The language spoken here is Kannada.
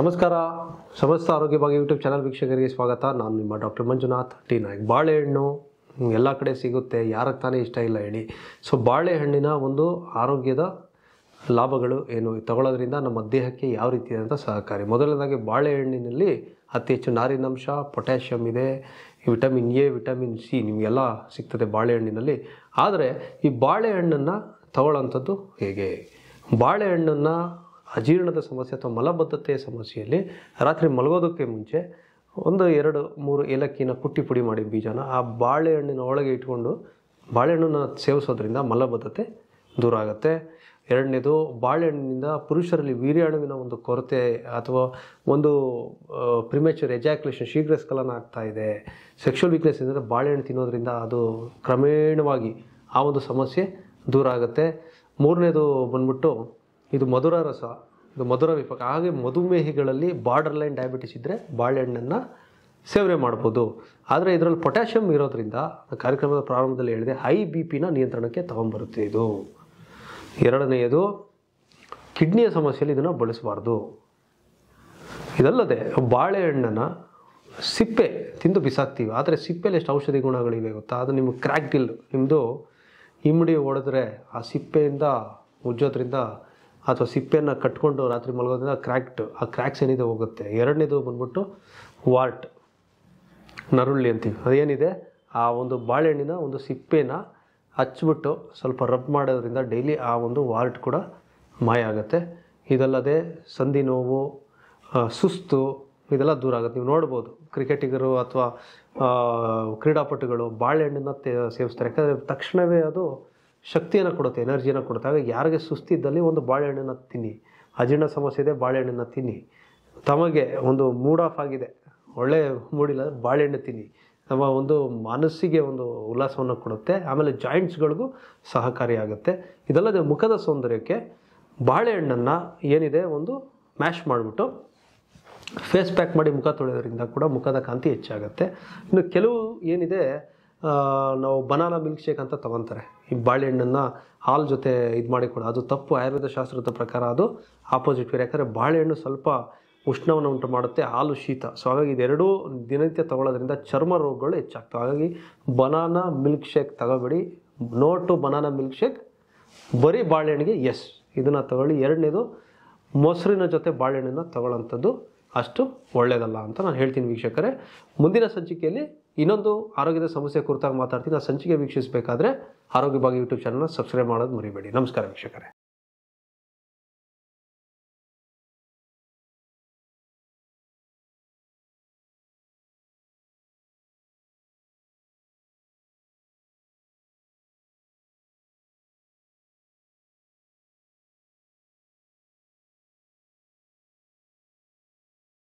ನಮಸ್ಕಾರ. ಸಮಸ್ತ ಆರೋಗ್ಯ ಭಾಗ್ಯ ಯೂಟ್ಯೂಬ್ ಚಾನಲ್ ವೀಕ್ಷಕರಿಗೆ ಸ್ವಾಗತ. ನಾನು ನಿಮ್ಮ ಡಾಕ್ಟರ್ ಮಂಜುನಾಥ್ ಟಿ ನಾಯಕ್. ಬಾಳೆಹಣ್ಣು ಎಲ್ಲ ಕಡೆ ಸಿಗುತ್ತೆ, ಯಾರಿಗೆ ತಾನೇ ಇಷ್ಟ ಇಲ್ಲ ಹೇಳಿ. ಸೊ ಬಾಳೆಹಣ್ಣಿನ ಒಂದು ಆರೋಗ್ಯದ ಲಾಭಗಳು ಏನು, ತಗೊಳ್ಳೋದ್ರಿಂದ ನಮ್ಮ ದೇಹಕ್ಕೆ ಯಾವ ರೀತಿ ಅಂತ ಸಹಕಾರಿ. ಮೊದಲನೇದಾಗಿ ಬಾಳೆಹಣ್ಣಿನಲ್ಲಿ ಅತಿ ಹೆಚ್ಚು ನಾರಿನಂಶ, ಪೊಟ್ಯಾಷಿಯಮ್ ಇದೆ, ವಿಟಮಿನ್ ಎ, ವಿಟಮಿನ್ ಸಿ ನಿಮಗೆಲ್ಲ ಸಿಗ್ತದೆ ಬಾಳೆಹಣ್ಣಿನಲ್ಲಿ. ಆದರೆ ಈ ಬಾಳೆಹಣ್ಣನ್ನು ತಗೊಳ್ಳೋಂಥದ್ದು ಹೇಗೆ? ಬಾಳೆಹಣ್ಣನ್ನು ಅಜೀರ್ಣದ ಸಮಸ್ಯೆ ಅಥವಾ ಮಲಬದ್ಧತೆಯ ಸಮಸ್ಯೆಯಲ್ಲಿ ರಾತ್ರಿ ಮಲಗೋದಕ್ಕೆ ಮುಂಚೆ 1-2-3 ಏಲಕ್ಕಿನ ಕುಟ್ಟಿ ಪುಡಿ ಮಾಡಿ ಬೀಜನ ಆ ಬಾಳೆಹಣ್ಣಿನ ಒಳಗೆ ಇಟ್ಕೊಂಡು ಬಾಳೆಹಣ್ಣನ್ನು ಸೇವಿಸೋದ್ರಿಂದ ಮಲಬದ್ಧತೆ ದೂರ ಆಗುತ್ತೆ. ಎರಡನೇದು, ಬಾಳೆಹಣ್ಣಿನಿಂದ ಪುರುಷರಲ್ಲಿ ವೀರ್ಯಾಣುವಿನ ಒಂದು ಕೊರತೆ ಅಥವಾ ಒಂದು ಪ್ರಿಮೆಚೂರ್ ಎಜಾಕ್ಯುಲೇಷನ್ ಶೀಘ್ರ ಸ್ಖಲನ ಆಗ್ತಾ ಇದೆ, ಸೆಕ್ಷುವಲ್ ವೀಕ್ನೆಸ್ ಇದ್ದರೆ ಬಾಳೆಹಣ್ಣು ತಿನ್ನೋದ್ರಿಂದ ಅದು ಕ್ರಮೇಣವಾಗಿ ಆ ಒಂದು ಸಮಸ್ಯೆ ದೂರ ಆಗುತ್ತೆ. ಮೂರನೇದು ಬಂದ್ಬಿಟ್ಟು ಇದು ಮಧುರ ರಸ, ಇದು ಮಧುರ ವಿಪಾಕ. ಹಾಗೆ ಮಧುಮೇಹಿಗಳಲ್ಲಿ ಬಾರ್ಡರ್ ಲೈನ್ ಡಯಾಬಿಟಿಸ್ ಇದ್ದರೆ ಬಾಳೆಹಣ್ಣನ್ನು ಸೇವನೆ ಮಾಡ್ಬೋದು. ಆದರೆ ಇದರಲ್ಲಿ ಪೊಟ್ಯಾಷಿಯಮ್ ಇರೋದ್ರಿಂದ ಕಾರ್ಯಕ್ರಮದ ಪ್ರಾರಂಭದಲ್ಲಿ ಹೇಳಿದೆ, ಹೈ ಬಿ ಪಿನ ನಿಯಂತ್ರಣಕ್ಕೆ ತಗೊಂಬರುತ್ತೆ ಇದು. ಎರಡನೆಯದು, ಕಿಡ್ನಿಯ ಸಮಸ್ಯೆಯಲ್ಲಿ ಇದನ್ನು ಬಳಸಬಾರ್ದು. ಇದಲ್ಲದೆ ಬಾಳೆಹಣ್ಣನ್ನು ಸಿಪ್ಪೆ ತಿಂದು ಬಿಸಾಕ್ತೀವಿ, ಆದರೆ ಸಿಪ್ಪೆಯಲ್ಲಿ ಎಷ್ಟು ಔಷಧಿ ಗುಣಗಳಿವೆ ಗೊತ್ತಾ? ಅದು ನಿಮಗೆ ಕ್ರ್ಯಾಕ್ ಡಿಲ್, ನಿಮ್ಮದು ಇಮ್ಮಡಿ ಹೊಡೆದ್ರೆ ಆ ಸಿಪ್ಪೆಯಿಂದ ಉಜ್ಜೋದ್ರಿಂದ ಅಥವಾ ಸಿಪ್ಪೆಯನ್ನು ಕಟ್ಕೊಂಡು ರಾತ್ರಿ ಮಲಗೋದ್ರಿಂದ ಆ ಕ್ರ್ಯಾಕ್ಸ್ ಏನಿದೆ ಹೋಗುತ್ತೆ. ಎರಡನೇದು ಬಂದ್ಬಿಟ್ಟು ವಾರ್ಟ್, ನರುಳ್ಳಿ ಅಂತೀವಿ, ಅದೇನಿದೆ ಆ ಒಂದು ಬಾಳೆಹಣ್ಣಿನ ಒಂದು ಸಿಪ್ಪೆನ ಹಚ್ಬಿಟ್ಟು ಸ್ವಲ್ಪ ರಬ್ ಮಾಡೋದ್ರಿಂದ ಡೈಲಿ ಆ ಒಂದು ವಾರ್ಟ್ ಕೂಡ ಮಾಯ ಆಗುತ್ತೆ. ಇದಲ್ಲದೆ ಸಂಧಿ ನೋವು, ಸುಸ್ತು ಇದೆಲ್ಲ ದೂರ ಆಗುತ್ತೆ. ನೀವು ನೋಡ್ಬೋದು ಕ್ರಿಕೆಟಿಗರು ಅಥವಾ ಕ್ರೀಡಾಪಟುಗಳು ಬಾಳೆಹಣ್ಣನ್ನು ಸೇವಿಸ್ತಾರೆ, ಯಾಕಂದರೆ ತಕ್ಷಣವೇ ಅದು ಶಕ್ತಿಯನ್ನು ಕೊಡುತ್ತೆ, ಎನರ್ಜಿಯನ್ನು ಕೊಡುತ್ತೆ. ಹಾಗಾಗಿ ಯಾರಿಗೆ ಸುಸ್ತಿದ್ದಲ್ಲಿ ಒಂದು ಬಾಳೆಹಣ್ಣನ್ನು ತಿನ್ನಿ, ಅಜೀರ್ಣ ಸಮಸ್ಯೆ ಇದೆ ಬಾಳೆಹಣ್ಣನ್ನು ತಿನ್ನಿ, ತಮಗೆ ಒಂದು ಮೂಡ್ ಆಫ್ ಆಗಿದೆ, ಒಳ್ಳೆ ಮೂಡಿಲ್ಲ ಬಾಳೆಹಣ್ಣು ತಿನ್ನಿ, ನಮ್ಮ ಒಂದು ಮನಸ್ಸಿಗೆ ಒಂದು ಉಲ್ಲಾಸವನ್ನು ಕೊಡುತ್ತೆ. ಆಮೇಲೆ ಜಾಯಿಂಟ್ಸ್ಗಳಿಗೂ ಸಹಕಾರಿಯಾಗುತ್ತೆ. ಇದಲ್ಲದೆ ಮುಖದ ಸೌಂದರ್ಯಕ್ಕೆ ಬಾಳೆಹಣ್ಣನ್ನು ಏನಿದೆ ಒಂದು ಮ್ಯಾಶ್ ಮಾಡಿಬಿಟ್ಟು ಫೇಸ್ ಪ್ಯಾಕ್ ಮಾಡಿ ಮುಖ ತೊಳೆಯೋದ್ರಿಂದ ಕೂಡ ಮುಖದ ಕಾಂತಿ ಹೆಚ್ಚಾಗುತ್ತೆ. ಇನ್ನು ಕೆಲವು ಏನಿದೆ ನಾವು ಬನಾನಾ ಮಿಲ್ಕ್ ಶೇಕ್ ಅಂತ ತೊಗೊತಾರೆ, ಈ ಬಾಳೆಹಣ್ಣನ್ನು ಹಾಲು ಜೊತೆ ಇದು ಮಾಡಿ ಕೂಡ ಅದು ತಪ್ಪು. ಆಯುರ್ವೇದ ಶಾಸ್ತ್ರದ ಪ್ರಕಾರ ಅದು ಆಪೋಸಿಟ್ ವೇರ್, ಯಾಕಂದರೆ ಬಾಳೆಹಣ್ಣು ಸ್ವಲ್ಪ ಉಷ್ಣವನ್ನು ಉಂಟು ಮಾಡುತ್ತೆ, ಹಾಲು ಶೀತ. ಸೊ ಹಾಗಾಗಿ ಇದೆರಡೂ ದಿನನಿತ್ಯ ತಗೊಳ್ಳೋದ್ರಿಂದ ಚರ್ಮ ರೋಗಗಳು ಹೆಚ್ಚಾಗ್ತವೆ. ಹಾಗಾಗಿ ಬನಾನಾ ಮಿಲ್ಕ್ ಶೇಕ್ ತಗೋಬೇಡಿ, no to banana milk shake, ಬರೀ ಬಾಳೆಹಣ್ಣಿಗೆ ಎಸ್ ಇದನ್ನು ತಗೊಳ್ಳಿ. ಎರಡನೇದು, ಮೊಸರಿನ ಜೊತೆ ಬಾಳೆಹಣ್ಣನ್ನು ತಗೊಳ್ಳೋಂಥದ್ದು ಅಷ್ಟು ಒಳ್ಳೆಯದಲ್ಲ ಅಂತ ನಾನು ಹೇಳ್ತೀನಿ ವೀಕ್ಷಕರೇ. ಮುಂದಿನ ಸಂಚಿಕೆಯಲ್ಲಿ ಇನ್ನೊಂದು ಆರೋಗ್ಯದ ಸಮಸ್ಯೆ ಕುರಿತಾಗಿ ಮಾತಾಡ್ತೀನಿ. ಆ ಸಂಚಿಕೆ ವೀಕ್ಷಿಸಬೇಕಾದ್ರೆ ಆರೋಗ್ಯ ಭಾಗ್ಯ ಯೂಟ್ಯೂಬ್ ಚಾನಲ್ನ ಸಬ್ಸ್ಕ್ರೈಬ್ ಮಾಡೋದು ಮರಿಬೇಡಿ. ನಮಸ್ಕಾರ ವೀಕ್ಷಕರೇ.